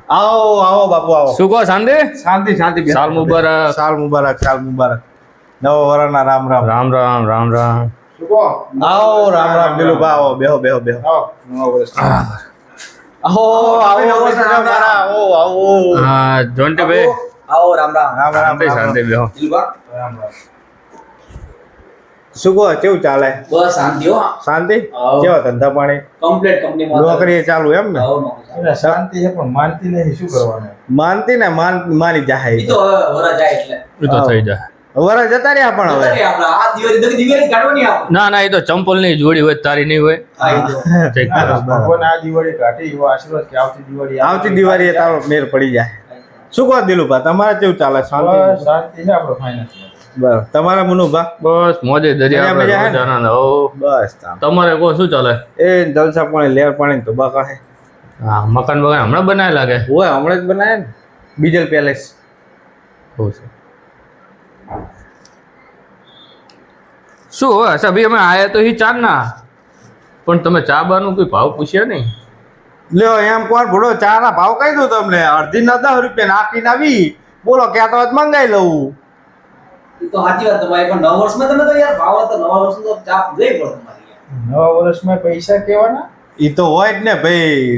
આવો આવો બાપુ આવો. શું કહો શાંતિ? શાંતિ શાંતિ. સાલ મુબારક. સાલ મુબારક સાલ મુબારક. નવા વરના રામ રામ. રામ રામ રામ રામ. શું કહો? આવો રામ રામ દિલુભા આવો બેહો બેહો બેહો. આવો નવા વર્ષ. આવો આવો મારા આવો આવો. હા જોન્ટીભાઈ આવો રામ રામ. રામ રામ શાંતિ બેહો. દિલુભા રામ રામ. શું કહો કેવું ચાલે? બસ શાંતિ હો. શાંતિ? આવો. કેવા ધંધા પાણી? કમ્પ્લીટ કંપનીમાં નોકરી ચાલુ એમ ને? આવો નોકરી. શાંતિ છે પણ માનતી નહીં શું કરવાનું? માનતી ને માની જાય. ઈ તો હવે વરા જાય એટલે એ તો થઈ જાય. વરા જતા રહ્યા પણ હવે. આપણે આ દિવાળી કાઢવાની આપણે. ના ના એ તો ચંપલ ની જોડી હોય તારી નહીં હોય. હા ઈ તો. ચેક કરો. ભગવાન આ દિવાળી કાઢી એવો આશીર્વાદ કે આવતી દિવાળી આવતી દિવાળીએ તારો મેર પડી જાય. શું કહો દિલુભા તમારે કેવું ચાલે? શાંતિ? શાંતિ છે આપણો ફાઇનાન્સ બરાબર. તમારા મુનુભા? બસ મોજે દરિયા દરિયા મજા હે ને? આનંદ. હો બસ તામ. તમારે કહો શું ચાલે? એ જલસા પાણી લેર પાણી તો બાકા હે. હા મકાન બગાન હમણાં બનાવેલા લાગે. ઓય હમણાં જ બનાયા ને બીજલ પેલેસ. બહુ છે. શું હોય ભાઈ અમે આયા તો ઈ ચાર ના પણ તમે ચા બાનું કોઈ ભાવ પૂછ્યા નહીં. લ્યો એમ કોણ ભૂલો ચા ના ભાવ કહી દઉં તમને. અડધી ના 10 રૂપિયા નાખીને આવી બોલો ક્યાં તો મંગાઈ લઉં. ઈ તો સાચી વાત તમારી પણ નવા વર્ષમાં તમે તો યાર ભાવ હતો નવા વર્ષમાં તો ચાપ જઈ પડે તમારી યાર. નવા વર્ષમાં પૈસા કેવાના ઈ તો હોય જ ને ભાઈ.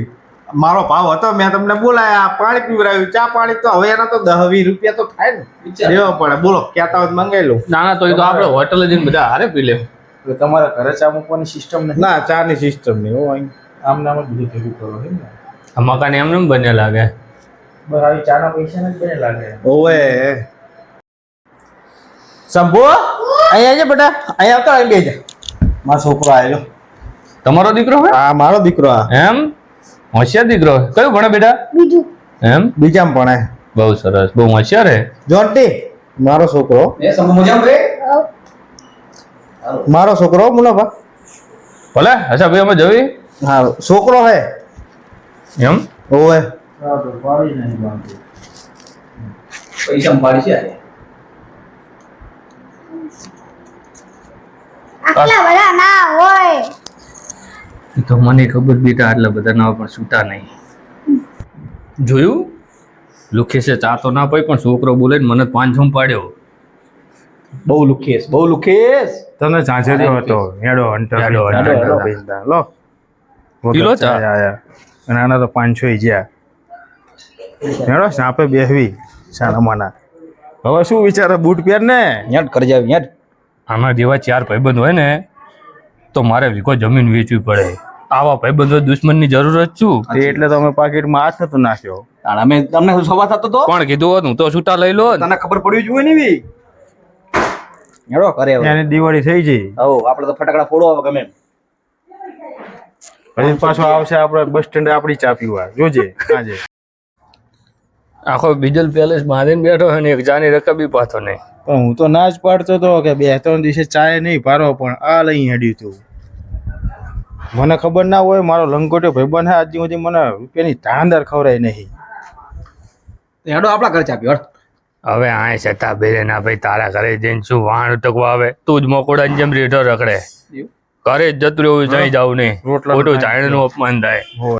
મારો ભાવ હતો મેં તમને બોલાયા પાણી પીવડાવ્યું ચા પાણી તો હવે એના તો 10-20 રૂપિયા તો થાય ને વિચાર. દેવા પડે. બોલો ક્યાં તો મંગાઈ લઉં. ના ના તો એ તો આપણે હોટલ જઈને બધા હારે પી લે. એટલે તમારા ઘરે ચા મૂકવાની સિસ્ટમ નથી ના ચા ની સિસ્ટમ નહીં હો અહીં. આમ નામ જ બધું ભેગું કરો છે ને આ મકાન એમને એમ બને લાગે. બસ આવી ચાના પૈસા નથી બને લાગે ઓવે શંભુ અહીંયા આવજે બેટા. અહીંયા આવતો અહીં બેસી જા. મારો છોકરો આવ્યો. તમારો દીકરો હે? આ મારો દીકરો. આ એમ હોશિયાર દીકરો. કયું ભણે બેટા? બીજું એમ બીજામાં ભણે. બહુ સરસ બહુ હોશિયાર હે. જોન્ટી મારો છોકરો. એ સમૂહ મજામાં રે. મારો છોકરો મુનાભા. ભલે અચ્છા ભાઈ અમે જવી હા છોકરો હે. એમ ઓવે હા તો પાડી નહીં બાંધતું પૈસા પાડી છે યાર. આટલા બધા ના હોય. એ તો મને ખબર બેટા આટલા બધા ના હોય પણ છૂટા નહીં. જોયું લુખેશે ચા તો ના પાઈ પણ છોકરો બોલે ને મને 5 પાડ્યો. બહુ લુખેશ બહુ લુખેશ. તને ચાંચર્યો હતો હેડો હંટર હેડો, હેડો. લો કિલો ચા? આયા અને આના તો 500 ગયા હેડો સાપે બેહવી સાનામાના હવે શું વિચારે બૂટ પહેર ને યાદ કરી જાવ યાદ. આના જેવા 4 ભાઈબંધ હોય ને તો મારે વીઘો જમીન વેચવી પડે. આવા ભાઈબંધો દુશ્મનની જરૂરત શું? તે એટલે તો અમે પાકીટમાં હાથ નતો નાખ્યો અમે તમને સવા થતો તો કોણ કીધું હોત હું તો છૂટા લઈ લો. તને ખબર પડવી જોઈએ ને બી. હેડો કરે હવે. એની દિવાળી થઈ ગઈ હો આપણે તો ફટાકડા ફોડો હવે ગમે એમ. પછી પાછો આવશે આપણે બસ સ્ટેન્ડ આપણી ચા પીવા જોજે આજે આખો બીજલ પેલેસ મારીને બેઠો હોય ને એક જાની રકબી પાથો નહીં. પણ હું તો ના જ પાડતો હતો કે 2-3 દિવસે ચાય નહીં પારો પણ આ લઈ હેડ્યું તું મને ખબર ના હોય મારો લંગોટો ભાઈબંધ હે આજ સુધી મને રૂપિયાની ધાંધર ખવરાય નહીં હેડો આપણા ઘર ચા પીવો. હવે આ છતાં બેરે ના ભાઈ તારા ઘરે જઈને શું વાણ ઉટકવા આવે? તું જ મોકોડા જેમ રેઠો રખડે. ઘરે જ જતું રહેવું જઈ જાવ નહીં રોટલા ખોટું જાણનું અપમાન થાય.